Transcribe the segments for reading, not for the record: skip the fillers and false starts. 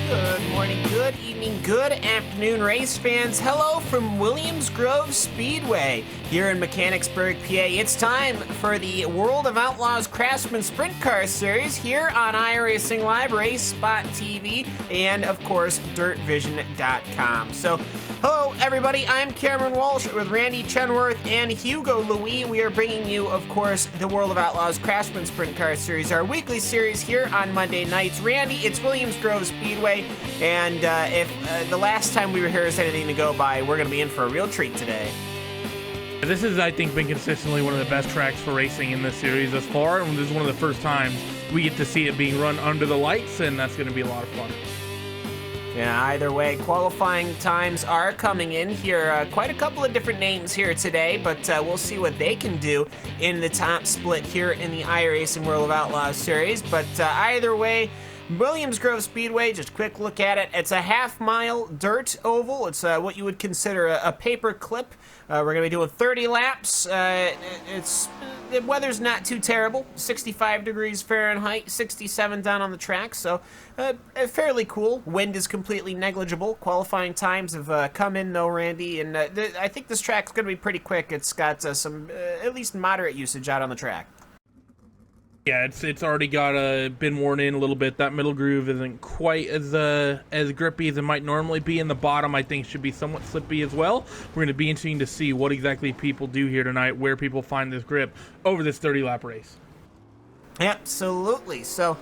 Good morning, good evening, good afternoon, race fans. Hello from Williams Grove Speedway here in Mechanicsburg, PA. It's time for the World of Outlaws Craftsman Sprint Car Series here on iRacing Live, Race Spot TV, and of course, DirtVision.com. So, hello everybody, I'm Cameron Walsh with Randy Chenworth and Hugo Louis. We are bringing you, of course, the World of Outlaws Craftsman Sprint Car Series, our weekly series here on Monday nights. Randy, it's Williams Grove Speedway, and if the last time we were here is anything to go by, we're going to be in for a real treat today. This has, I think, been consistently one of the best tracks for racing in this series thus far, and this is one of the first times we get to see it being run under the lights, and that's going to be a lot of fun. Yeah, either way, qualifying times are coming in here. Quite a couple of different names here today, but we'll see what they can do in the top split here in the iRacing World of Outlaws series. But either way, Williams Grove Speedway, just a quick look at it. It's a half-mile dirt oval. It's what you would consider a paper clip. We're going to be doing 30 laps. The weather's not too terrible. 65 degrees Fahrenheit, 67 down on the track, so fairly cool. Wind is completely negligible. Qualifying times have come in, though, Randy, and I think this track's going to be pretty quick. It's got some at least moderate usage out on the track. Yeah, it's already got been worn in a little bit. That middle groove isn't quite as grippy as it might normally be, and the bottom, I think, should be somewhat slippy as well. We're going to be interesting to see what exactly people do here tonight, where people find this grip over this 30-lap race. Absolutely. So,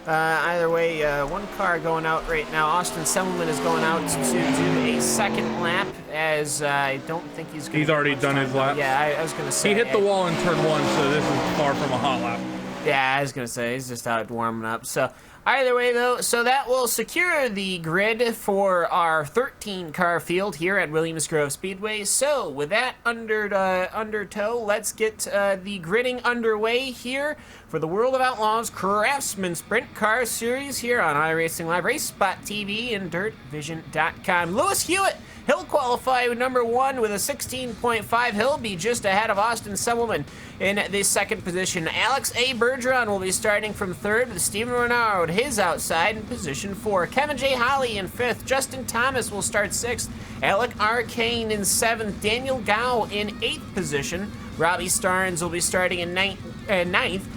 either way, one car going out right now. Austin Semmelman is going out to do a second lap, as I don't think he's going to... He's already done his lap. Yeah, I was going to say... He hit the wall in turn one, so this is far from a hot lap. Yeah, I was going to say, he's just out warming up. So, either way, though, so that will secure the grid for our 13-car field here at Williams Grove Speedway. So, with that under tow, let's get the gridding underway here for the World of Outlaws Craftsman Sprint Car Series here on iRacing Live, Race Spot TV, and DirtVision.com. Lewis Hewitt, he'll qualify number one with a 16.5. He'll be just ahead of Austin Semmelman in the second position. Alex A. Bergeron will be starting from third, with Steven Renard, his outside, in position four. Kevin J. Holly in fifth. Justin Thomas will start sixth. Alec R. Kane in seventh. Daniel Gow in eighth position. Robbie Starnes will be starting in ninth.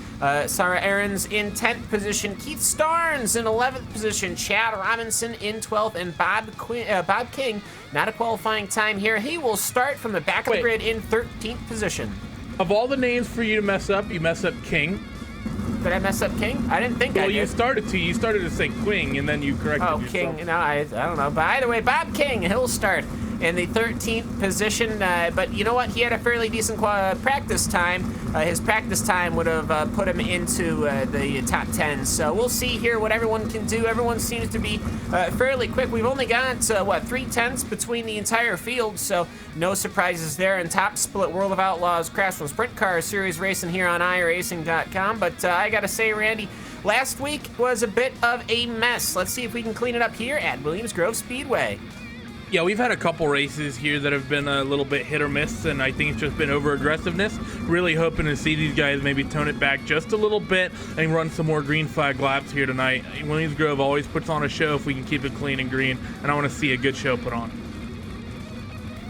Sarah Aarons in 10th position, Keith Starnes in 11th position, Chad Robinson in 12th, and Bob King, not a qualifying time here. He will start from the back of the grid in 13th position. Of all the names for you to mess up, you mess up King. Did I mess up King? I didn't think I did. Well, you started to say Quing, and then you corrected yourself. Oh, King. No, I don't know. But either way, Bob King, he'll start in the 13th position. But you know what? He had a fairly decent practice time. His practice time would have put him into the top 10. So we'll see here what everyone can do. Everyone seems to be fairly quick. We've only got, 3/10 between the entire field, so no surprises there. And top split World of Outlaws Craftsman Sprint Car Series racing here on iRacing.com. But I got to say, Randy, last week was a bit of a mess. Let's see if we can clean it up here at Williams Grove Speedway. Yeah, we've had a couple races here that have been a little bit hit or miss, and I think it's just been over-aggressiveness. Really hoping to see these guys maybe tone it back just a little bit and run some more green flag laps here tonight. Williams Grove always puts on a show if we can keep it clean and green, and I want to see a good show put on.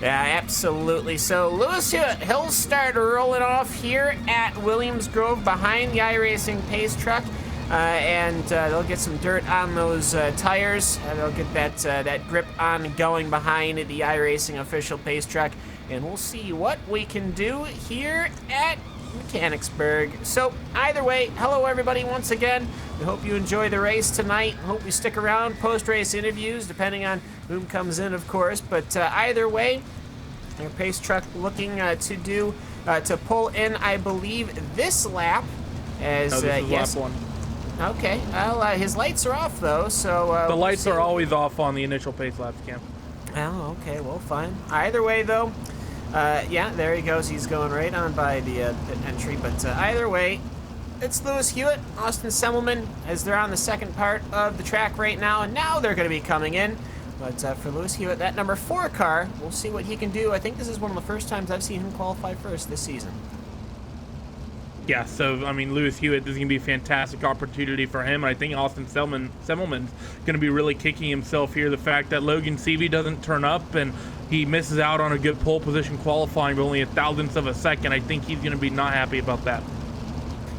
Yeah, absolutely. So Lewis Hewitt, he'll start rolling off here at Williams Grove behind the iRacing pace truck. And they'll get some dirt on those tires. They'll get that grip on going behind the iRacing official pace truck. And we'll see what we can do here at Mechanicsburg. So either way, hello everybody once again. We hope you enjoy the race tonight. Hope you stick around, post-race interviews, depending on whom comes in, of course. But either way, your pace truck looking to pull in, I believe, this lap. As this is yes. lap one. Okay, well, his lights are off, though, so... the lights are always off on the initial pace laps, Cam. Oh, okay, well, fine. Either way, though, yeah, there he goes. He's going right on by the pit entry, but either way, it's Lewis Hewitt, Austin Semmelman, as they're on the second part of the track right now, and now they're going to be coming in. But for Lewis Hewitt, that number 4 car, we'll see what he can do. I think this is one of the first times I've seen him qualify first this season. Yeah, so, I mean, Lewis Hewitt, this is going to be a fantastic opportunity for him. I think Austin Semmelman's going to be really kicking himself here. The fact that Logan Seavey doesn't turn up and he misses out on a good pole position qualifying by only a thousandth of a second, I think he's going to be not happy about that.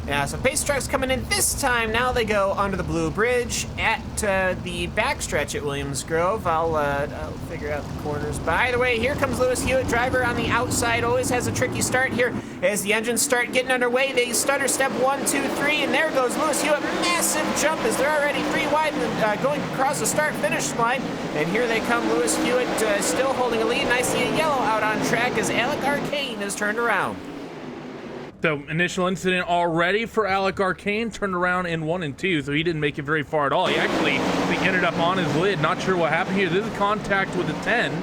Yeah, so pace trucks coming in this time. Now they go under the Blue Bridge at the backstretch at Williams Grove. I'll figure out the corners. But either way, here comes Lewis Hewitt, driver on the outside. Always has a tricky start here as the engines start getting underway. They stutter step 1, 2, 3, and there goes Lewis Hewitt. Massive jump as they're already 3 wide and going across the start-finish line. And here they come, Lewis Hewitt still holding a lead. And I see a yellow out on track as Alec Arcane is turned around. So, initial incident already for Alec Arcane, turned around in 1 and 2, so he didn't make it very far at all. He actually, I think, ended up on his lid. Not sure what happened here. This is contact with the 10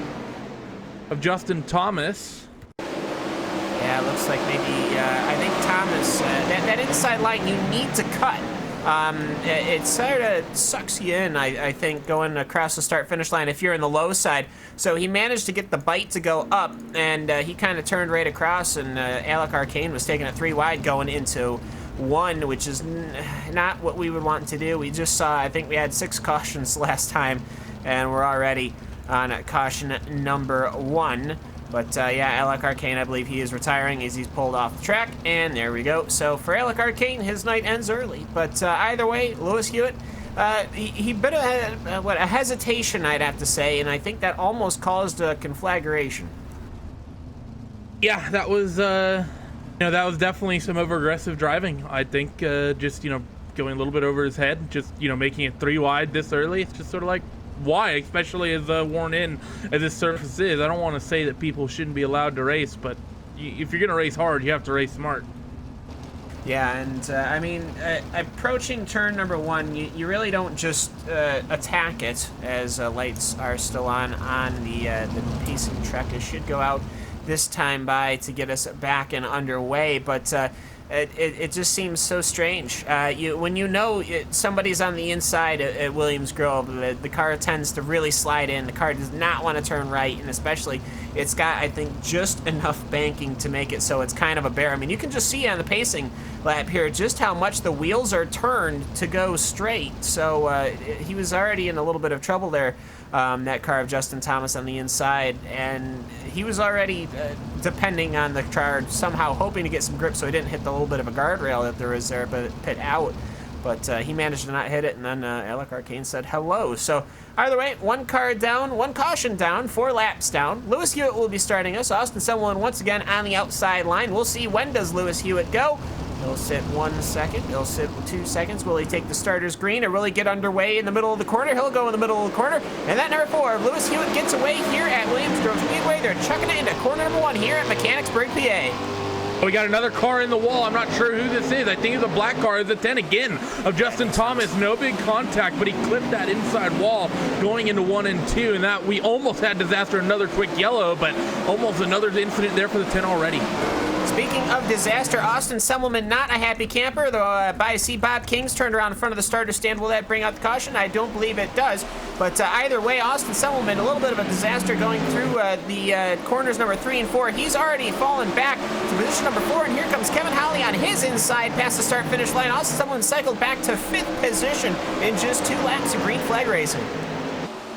of Justin Thomas. Yeah, it looks like maybe, I think Thomas, that inside line you need to cut. It sort of sucks you in, I think, going across the start-finish line if you're in the low side. So he managed to get the bite to go up, and he kind of turned right across, and Alec Arcane was taking it 3 wide going into 1, which is not what we would want to do. We just saw, I think we had 6 cautions last time, and we're already on caution number 1. But yeah, Alec Arcane, I believe he is retiring as he's pulled off the track, and there we go. So for Alec Arcane, his night ends early. But either way, Lewis Hewitt, he bit of a hesitation, I'd have to say, and I think that almost caused a conflagration. Yeah, that was that was definitely some over-aggressive driving. I think just going a little bit over his head, just making it 3 wide this early. It's just sort of like, why, especially as worn in as this surface is. I don't want to say that people shouldn't be allowed to race, but if you're going to race hard, you have to race smart. Yeah, and I mean, approaching turn number 1, you really don't just attack it as lights are still on the pacing truck. It should go out this time by to get us back and underway, but it just seems so strange. When somebody's on the inside at Williams Grove, the car tends to really slide in. The car does not want to turn right, and especially it's got, I think, just enough banking to make it so it's kind of a bear. I mean, you can just see on the pacing lap here just how much the wheels are turned to go straight. So he was already in a little bit of trouble there, that car of Justin Thomas on the inside, and he was already depending on the car, somehow hoping to get some grip so he didn't hit the little bit of a guardrail that there is there, but pit out. But he managed to not hit it, and then Alec Arcane said hello. So either way, 1 car down, 1 caution down, 4 laps down. Lewis Hewitt will be starting us. Austin Semmelman once again on the outside line. We'll see, when does Lewis Hewitt go? He'll sit 1 second. He'll sit 2 seconds. Will he take the starter's green or will he get underway in the middle of the corner? He'll go in the middle of the corner. And that number 4, Lewis Hewitt gets away here at Williams Grove Speedway. They're chucking it into corner number 1 here at Mechanicsburg, PA. We got another car in the wall. I'm not sure who this is. I think it's a black car. It's a 10 again of Justin Thomas. No big contact, but he clipped that inside wall going into 1 and 2, and that we almost had disaster. Another quick yellow, but almost another incident there for the 10 already. Speaking of disaster, Austin Semmelman not a happy camper, though I see Bob King's turned around in front of the starter stand. Will that bring out the caution? I don't believe it does. But either way, Austin Semmelman, a little bit of a disaster going through the corners number 3 and 4. He's already fallen back to position number 4, and here comes Kevin Howley on his inside past the start-finish line. Austin Semmelman cycled back to 5th position in just 2 laps of green flag racing.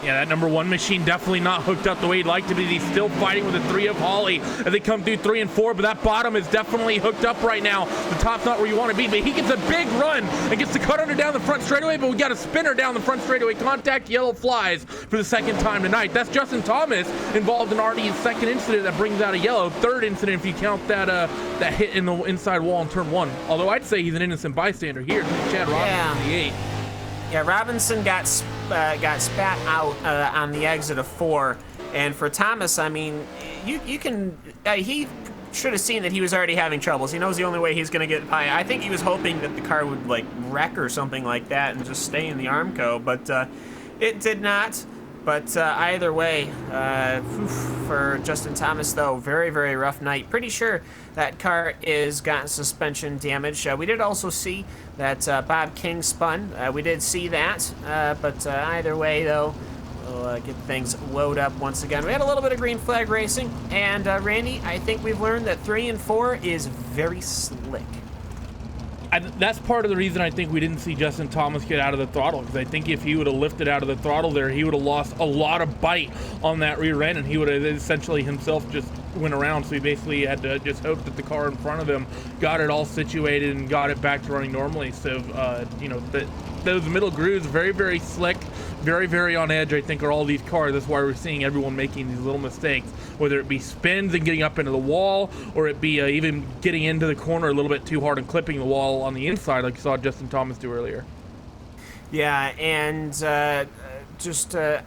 Yeah, that number 1 machine definitely not hooked up the way he'd like to be. He's still fighting with the 3 of Hawley as they come through 3 and 4, but that bottom is definitely hooked up right now. The top's not where you want to be, but he gets a big run and gets the cut under down the front straightaway, but we got a spinner down the front straightaway. Contact, yellow flies for the 2nd time tonight. That's Justin Thomas involved in already 2nd incident that brings out a yellow. 3rd incident if you count that hit in the inside wall in turn 1. Although I'd say he's an innocent bystander here. Chad Robinson, the 8. Yeah, Robinson got spat out on the exit of 4, and for Thomas, I mean, you can he should have seen that he was already having troubles. He knows the only way he's going to get by. I think he was hoping that the car would like wreck or something like that and just stay in the Armco, but it did not. But either way, for Justin Thomas, though, very, very rough night. Pretty sure that car is got suspension damage. We did also see that Bob King spun. We did see that. But either way, though, we'll get things loaded up once again. We had a little bit of green flag racing. And, Randy, I think we've learned that 3 and 4 is very slick. That's part of the reason I think we didn't see Justin Thomas get out of the throttle, because I think if he would have lifted out of the throttle there, he would have lost a lot of bite on that rear end, and he would have essentially himself just went around. So he basically had to just hope that the car in front of him got it all situated and got it back to running normally. So those middle grooves, very, very slick, very, very on edge, I think, are all these cars. That's why we're seeing everyone making these little mistakes, whether it be spins and getting up into the wall, or it be even getting into the corner a little bit too hard and clipping the wall on the inside, like you saw Justin Thomas do earlier. Yeah, and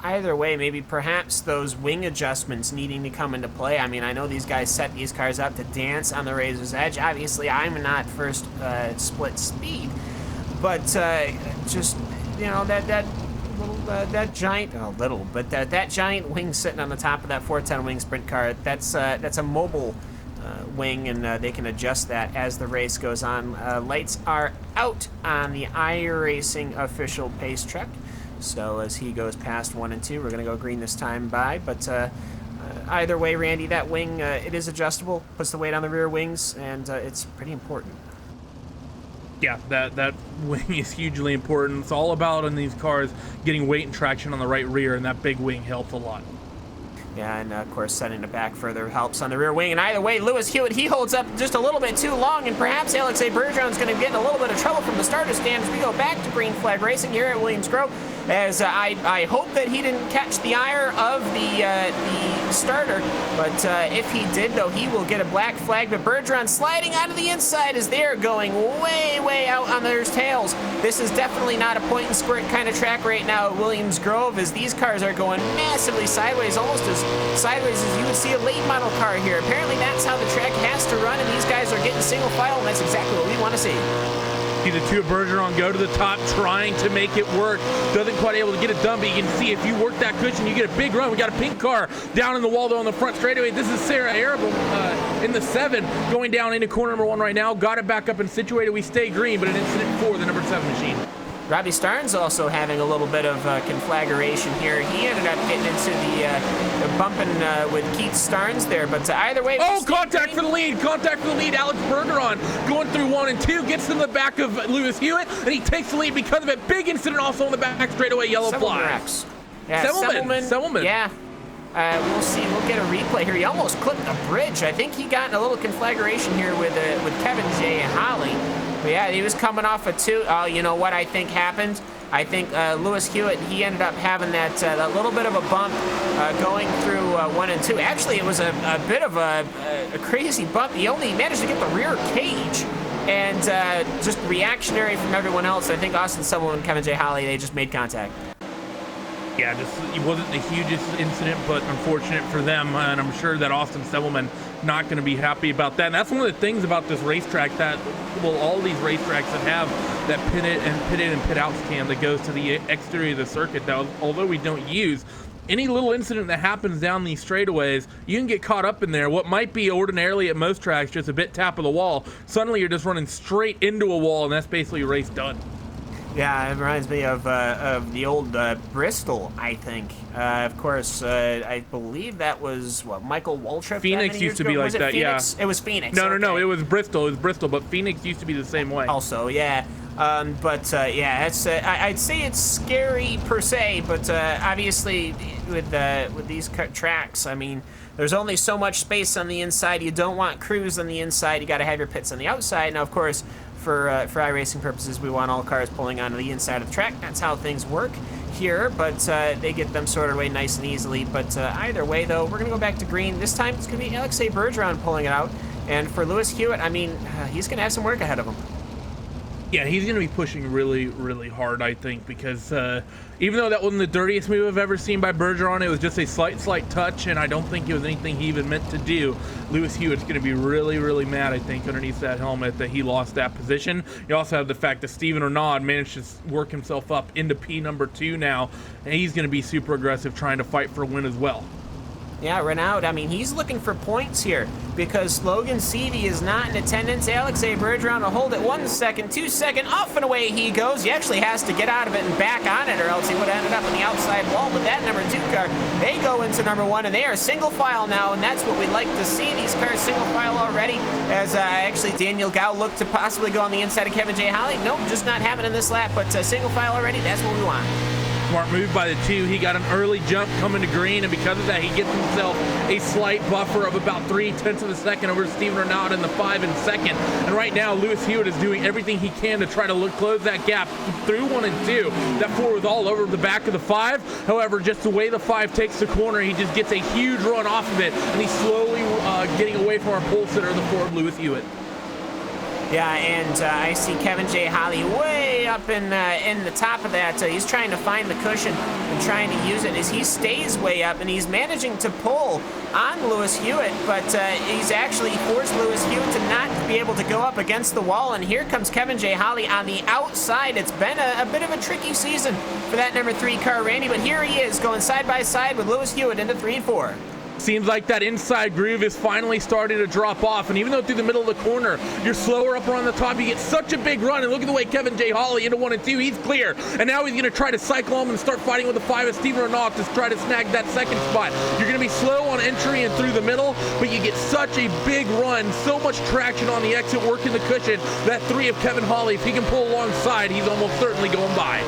either way, maybe perhaps those wing adjustments needing to come into play. I mean, I know these guys set these cars up to dance on the razor's edge. Obviously, I'm not first split speed, but that giant wing sitting on the top of that 410 wing sprint car, that's a mobile wing, and they can adjust that as the race goes on. Lights are out on the iRacing official pace truck, so as he goes past 1 and 2, we're going to go green this time by, but either way, Randy, that wing, it is adjustable, puts the weight on the rear wings, and it's pretty important. Yeah, that wing is hugely important. It's all about, in these cars, getting weight and traction on the right rear, and that big wing helps a lot. Yeah, and of course, setting it back further helps on the rear wing. And either way, Lewis Hewitt, he holds up just a little bit too long, and perhaps Alexei Bergeron's going to get in a little bit of trouble from the starter stand as we go back to green flag racing here at Williams Grove. As I hope that he didn't catch the ire of the starter, but if he did, though, he will get a black flag. But Bergeron sliding onto the inside as they're going way, way out on their tails. This is definitely not a point and squirt kind of track right now at Williams Grove, as these cars are going massively sideways, almost as sideways as you would see a late model car here. Apparently that's how the track has to run, and these guys are getting single file, and that's exactly what we want to see. See the two of Bergeron go to the top, trying to make it work. Doesn't quite able to get it done, but you can see if you work that cushion, you get a big run. We got a pink car down in the wall, though, on the front straightaway. This is Sarah Arable in the 7, going down into corner number 1 right now. Got it back up and situated. We stay green, but an incident for the number 7 machine. Robbie Starnes also having a little bit of conflagration here. He ended up getting into the bumping with Keith Starnes there, but either way... Oh, contact for the lead! Contact for the lead! Alex Bergeron going through 1 and 2, gets in the back of Lewis Hewitt, and he takes the lead because of it. Big incident also on the back straightaway, yellow flag. Yeah, Semmelman. Yeah. We'll see. We'll get a replay here. He almost clipped a bridge. I think he got in a little conflagration here with Kevin J. Holly. But yeah, he was coming off a 2. Oh, you know what I think happened? I think Lewis Hewitt, he ended up having that little bit of a bump going through 1 and 2. Actually, it was a bit of a crazy bump. He only managed to get the rear cage, and just reactionary from everyone else. I think Austin Semmelman and Kevin J. Holly, they just made contact. Yeah, it wasn't the hugest incident, but unfortunate for them, and I'm sure that Austin Semmelman not going to be happy about that. And that's one of the things about this racetrack that, well, all these racetracks that have that pit in and pit out cam that goes to the exterior of the circuit, that although we don't use, any little incident that happens down these straightaways, you can get caught up in there. What might be ordinarily at most tracks just a bit tap of the wall, suddenly you're just running straight into a wall, and that's basically a race done. Yeah, it reminds me of the old Bristol, I think. Of course, I believe that was, Michael Waltrip? Phoenix used to be like that, yeah. It was Phoenix. No, it was Bristol. It was Bristol, but Phoenix used to be the same way. Also, yeah. Yeah, it's, I'd say it's scary per se, but obviously with these tracks, I mean, there's only so much space on the inside. You don't want crews on the inside. You got to have your pits on the outside. Now, of course, for iRacing purposes, we want all cars pulling onto the inside of the track. That's how things work here, but they get them sorted away nice and easily. But either way, though, we're going to go back to green. This time, it's going to be Alexei Bergeron pulling it out. And for Lewis Hewitt, I mean, he's going to have some work ahead of him. Yeah, he's going to be pushing really, really hard, I think, because even though that wasn't the dirtiest move I've ever seen by Bergeron, it was just a slight touch, and I don't think it was anything he even meant to do. Lewis Hewitt's going to be really, really mad, I think, underneath that helmet that he lost that position. You also have the fact that Steven Renaud managed to work himself up into P number 2 now, and he's going to be super aggressive trying to fight for a win as well. Yeah, Renaud, I mean, he's looking for points here because Logan Seavey is not in attendance. Alex A. Bergeron will hold it 1 second, 2 second, off and away he goes. He actually has to get out of it and back on it or else he would have ended up on the outside wall. But that number 2 car, they go into number 1 and they are single file now, and that's what we'd like to see. These cars single file already as actually Daniel Gao looked to possibly go on the inside of Kevin J. Holly. Nope, just not happening this lap, but single file already, that's what we want. Smart move by the 2. He got an early jump coming to green, and because of that, he gets himself a slight buffer of about 0.3 of a second over Steven Renaud in the 5 and 2nd. And right now, Lewis Hewitt is doing everything he can to try to close that gap through 1 and 2. That 4 was all over the back of the 5. However, just the way the 5 takes the corner, he just gets a huge run off of it, and he's slowly getting away from our pole sitter, the 4 of Lewis Hewitt. Yeah, and I see Kevin J. Holly way up in the top of that. He's trying to find the cushion and trying to use it as he stays way up, and he's managing to pull on Lewis Hewitt, but he's actually forced Lewis Hewitt to not be able to go up against the wall, and here comes Kevin J. Holly on the outside. It's been a bit of a tricky season for that number 3 car, Randy, but here he is going side by side with Lewis Hewitt into 3 and 4. Seems like that inside groove is finally starting to drop off, and even though through the middle of the corner you're slower up around the top, you get such a big run, and look at the way Kevin J. Holly into 1 and 2, he's clear, and now he's going to try to cycle him and start fighting with the 5 of Steven Renaud to try to snag that 2nd spot. You're going to be slow on entry and through the middle, but you get such a big run, so much traction on the exit, working the cushion. That 3 of Kevin Holly, if he can pull alongside, he's almost certainly going by.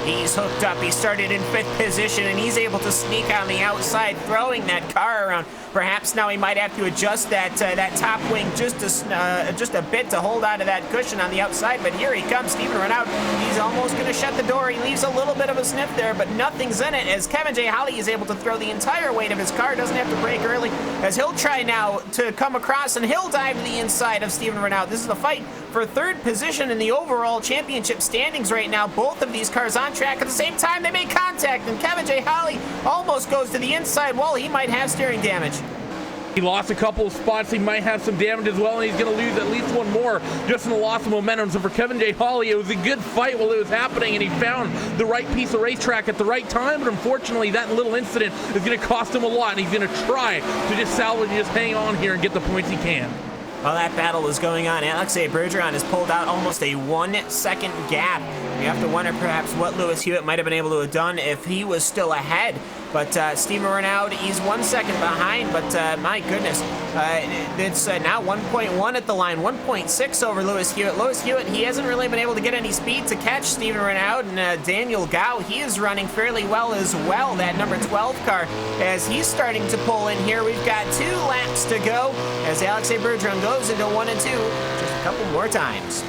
He's hooked up. He started in 5th position, and he's able to sneak on the outside, throwing that car around. Perhaps now he might have to adjust that top wing just a bit to hold onto that cushion on the outside. But here he comes, Steven Renaud. He's almost going to shut the door. He leaves a little bit of a sniff there, but nothing's in it as Kevin J. Holly is able to throw the entire weight of his car. Doesn't have to brake early as he'll try now to come across, and he'll dive to the inside of Steven Renaud. This is a fight for 3rd position in the overall championship standings right now. Both of these cars on track at the same time. They make contact, and Kevin J. Holly almost goes to the inside wall. He might have steering damage. He lost a couple of spots. He might have some damage as well, and he's going to lose at least 1 more just in the loss of momentum. So for Kevin J. Holly, it was a good fight while it was happening, and he found the right piece of racetrack at the right time. But unfortunately, that little incident is going to cost him a lot, and he's going to try to just salvage and just hang on here and get the points he can. While that battle is going on, Alex A. Bergeron has pulled out almost a 1 second gap. You have to wonder perhaps what Lewis Hewitt might have been able to have done if he was still ahead. But Steven Renaud, he's 1 second behind, but my goodness, it's now 1.1 at the line, 1.6 over Lewis Hewitt. Lewis Hewitt, he hasn't really been able to get any speed to catch Steven Renaud, and Daniel Gao, he is running fairly well as well, that number 12 car, as he's starting to pull in here. We've got 2 laps to go as Alex A. Bergeron goes into 1 and 2 just a couple more times.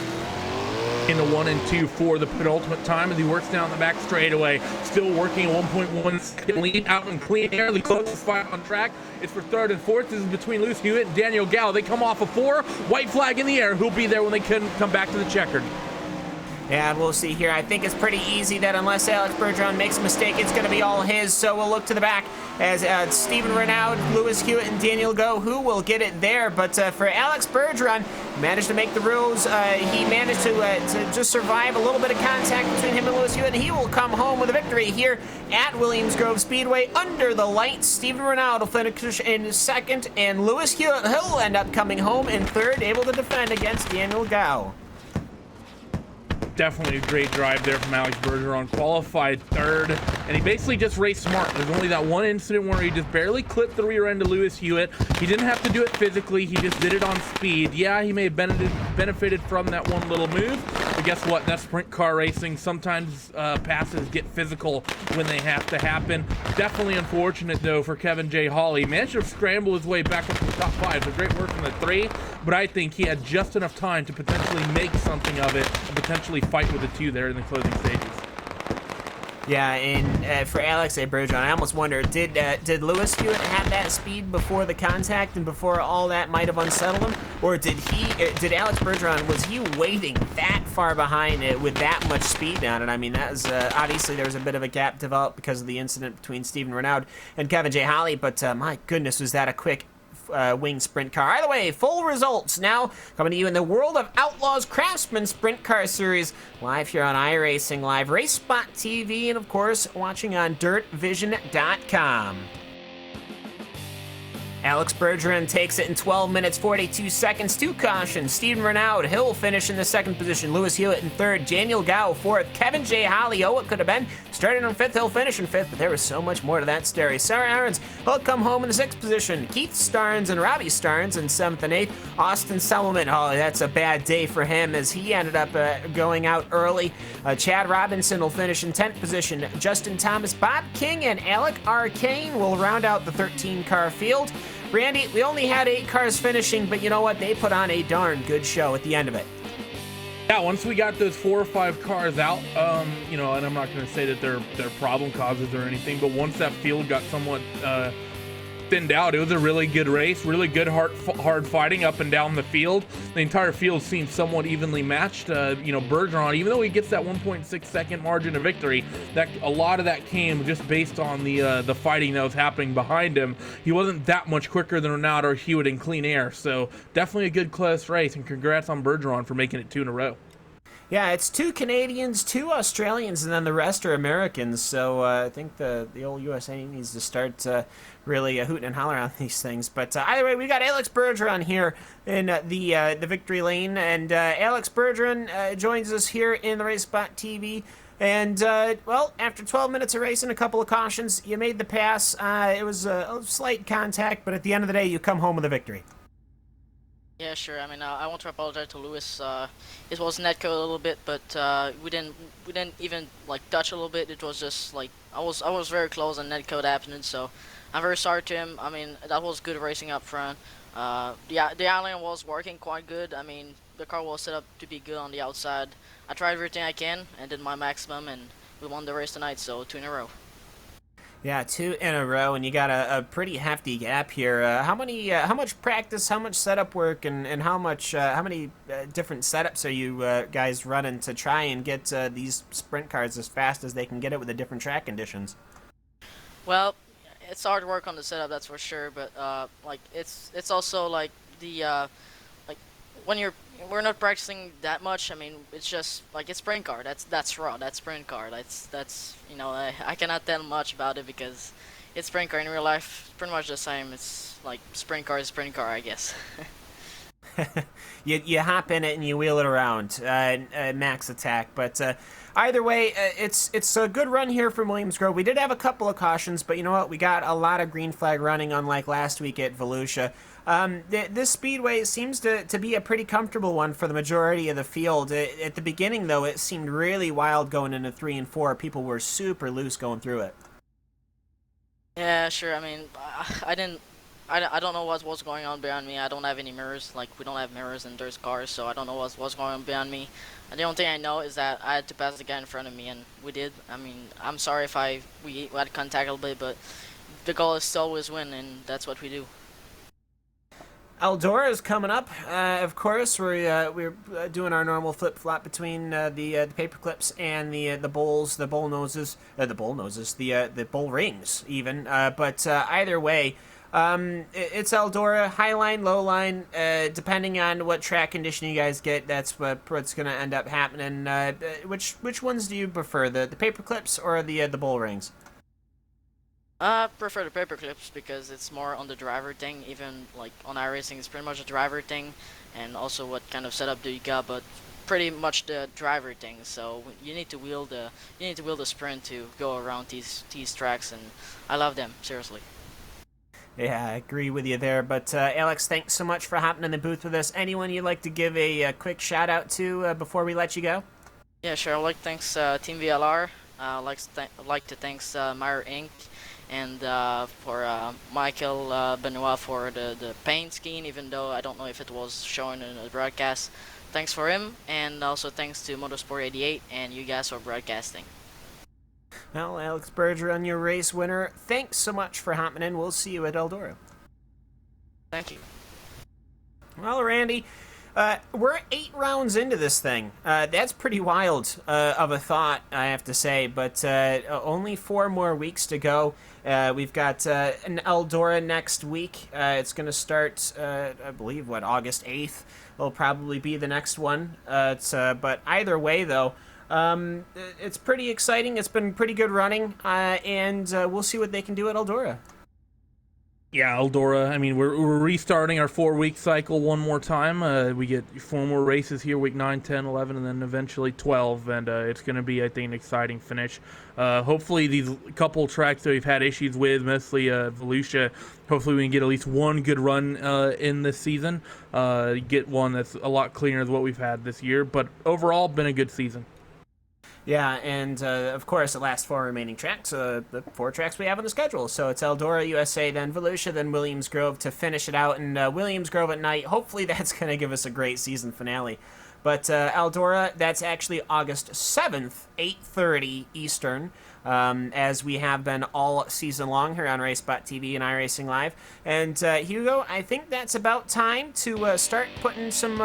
Into 1 and 2 for the penultimate time as he works down the back straightaway. Still working a 1.1 second lead out in clean air. The closest fight on track is for 3rd and 4th. This is between Lewis Hewitt and Daniel Gao. They come off a 4. White flag in the air. Who'll be there when they can come back to the checkered? And we'll see here. I think it's pretty easy that unless Alex Bergeron makes a mistake, it's going to be all his. So we'll look to the back as Steven Renaud, Lewis Hewitt, and Daniel Gao, who will get it there. But for Alex Bergeron, managed to make the rules. He managed to just survive a little bit of contact between him and Lewis Hewitt, and he will come home with a victory here at Williams Grove Speedway under the lights. Steven Renaud will finish in 2nd, and Lewis Hewitt, he'll end up coming home in 3rd, able to defend against Daniel Gao. Definitely a great drive there from Alex Bergeron. Qualified 3rd, and he basically just raced smart. There's only that one incident where he just barely clipped the rear end of Lewis Hewitt. He didn't have to do it physically. He just did it on speed. Yeah, he may have benefited from that one little move, but guess what? That's sprint car racing. Sometimes passes get physical when they have to happen. Definitely unfortunate, though, for Kevin J. Holly. He managed to scramble his way back up to the top 5. So great work from the 3, but I think he had just enough time to potentially make something of it and potentially fight with the 2 there in the closing stages. Yeah, and for Alex A. Bergeron, I almost wonder, did Lewis Hewitt have that speed before the contact and before all that might have unsettled him? Or did Alex Bergeron, was he waiting that far behind it with that much speed on it? I mean, that was, obviously there was a bit of a gap developed because of the incident between Steven Renaud and Kevin J. Holly, but my goodness, was that a quick wing sprint car. Either way, full results now coming to you in the World of Outlaws Craftsman Sprint Car Series, live here on iRacing Live, Race Spot TV, and of course watching on DirtVision.com. Alex Bergeron takes it in 12 minutes 42 seconds, 2 cautions. Steven Renaud, he'll finish in the 2nd position. Lewis Hewitt in 3rd. Daniel Gow 4th. Kevin J. Holly, it could have been. Starting in 5th, he'll finish in 5th, but there was so much more to that story. Sarah Aarons, he'll come home in the 6th position. Keith Starnes and Robbie Starnes in 7th and 8th. Austin Selman, that's a bad day for him as he ended up going out early. Chad Robinson will finish in 10th position. Justin Thomas, Bob King, and Alec Arcane will round out the 13-car field. Randy, we only had 8 cars finishing, but you know what? They put on a darn good show at the end of it. Yeah, once we got those 4 or 5 cars out, and I'm not going to say that they're problem causes or anything, but once that field got somewhat thinned out, it was a really good race, really good hard fighting up and down the field. The entire field seemed somewhat evenly matched. Bergeron, even though he gets that 1.6 second margin of victory, that a lot of that came just based on the fighting that was happening behind him. He wasn't that much quicker than Renaud or Hewitt in clean air, so definitely a good close race, and congrats on Bergeron for making it 2 in a row. Yeah, it's 2 Canadians, 2 Australians, and then the rest are Americans. So I think the old USA needs to start really hooting and hollering on these things. But either way, we got Alex Bergeron here in the victory lane, and Alex Bergeron joins us here in the Race Spot TV. And, after 12 minutes of racing, a couple of cautions, you made the pass. It was a slight contact, but at the end of the day, you come home with a victory. Yeah, sure. I mean, I want to apologize to Lewis. It was netcode a little bit, but we didn't even like touch a little bit. It was just like I was very close and netcode happened. So I'm very sorry to him. I mean, that was good racing up front. The island was working quite good. I mean, the car was set up to be good on the outside. I tried everything I can and did my maximum, and we won the race tonight. So 2 in a row. Yeah, 2 in a row, and you got a pretty hefty gap here. How much practice, how much setup work, and how many different setups are you guys running to try and get these sprint cars as fast as they can get it with the different track conditions? Well, it's hard work on the setup, that's for sure. But it's also like when we're not practicing that much. I mean, it's just like it's sprint car. That's raw. That's sprint car. That's I cannot tell much about it because it's sprint car in real life. It's pretty much the same. It's like sprint car is sprint car, I guess. you hop in it and you wheel it around, max attack. But either way, it's a good run here from Williams Grove. We did have a couple of cautions, but you know what? We got a lot of green flag running, unlike last week at Volusia. This speedway seems to be a pretty comfortable one for the majority of the field. At the beginning, though, it seemed really wild going into 3 and 4. People were super loose going through it. Yeah, sure. I mean, I don't know what's going on behind me. I don't have any mirrors. Like, we don't have mirrors in those cars, so I don't know what's going on behind me. And the only thing I know is that I had to pass the guy in front of me, and we did. I mean, I'm sorry if we had contact a little bit, but the goal is to always win, and that's what we do. Eldora is coming up. Of course, we're doing our normal flip flop between the paper clips and the bowls, the bull noses, the bull rings even. But either way, it's Eldora, high line, low line. Depending on what track condition you guys get, that's what's going to end up happening. Which ones do you prefer, the paper clips or the bull rings? I prefer the paper clips because it's more on the driver thing. Even like on iRacing, it's pretty much a driver thing, and also what kind of setup do you got, but pretty much the driver thing. So you need to wheel the sprint to go around these tracks, and I love them seriously. Yeah, I agree with you there. But Alex, thanks so much for hopping in the booth with us. Anyone you'd like to give a quick shout out to before we let you go? Yeah, sure. I'd like to thanks Team VLR. I'd like to thanks Meyer Inc. And for Michael Benoit for the paint scheme, even though I don't know if it was shown in the broadcast. Thanks for him, and also thanks to Motorsport 88 and you guys for broadcasting. Well, Alex Bergeron, your race winner. Thanks so much for hopping in. We'll see you at Eldora. Thank you. Well, Randy, we're 8 rounds into this thing. That's pretty wild of a thought, I have to say, but only 4 more weeks to go. We've got an Eldora next week. It's going to start, I believe, August 8th will probably be the next one. But either way, though, it's pretty exciting. It's been pretty good running, and we'll see what they can do at Eldora. Yeah, Eldora. I mean, we're restarting our 4-week cycle one more time. We get 4 more races here, week 9, 10, 11, and then eventually 12. And it's going to be, I think, an exciting finish. Hopefully, these couple tracks that we've had issues with, mostly Volusia, hopefully we can get at least one good run in this season. Get one that's a lot cleaner than what we've had this year. But overall, been a good season. Yeah, and of course, the last 4 remaining tracks, the 4 tracks we have on the schedule. So it's Eldora, USA, then Volusia, then Williams Grove to finish it out. And Williams Grove at night, hopefully that's going to give us a great season finale. But Eldora, that's actually August 7th, 8:30 Eastern, as we have been all season long here on RaceBot TV and iRacing Live. And Hugo, I think that's about time to start putting some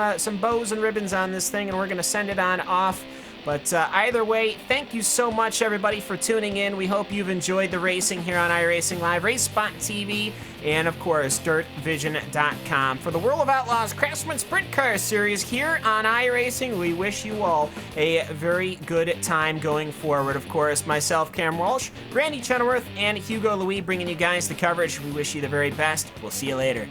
bows and ribbons on this thing, and we're going to send it on off. But either way, thank you so much, everybody, for tuning in. We hope you've enjoyed the racing here on iRacing Live, RaceBot TV, and, of course, DirtVision.com. For the World of Outlaws Craftsman Sprint Car Series here on iRacing, we wish you all a very good time going forward. Of course, myself, Cam Walsh, Randy Chenoweth, and Hugo Louis bringing you guys the coverage. We wish you the very best. We'll see you later.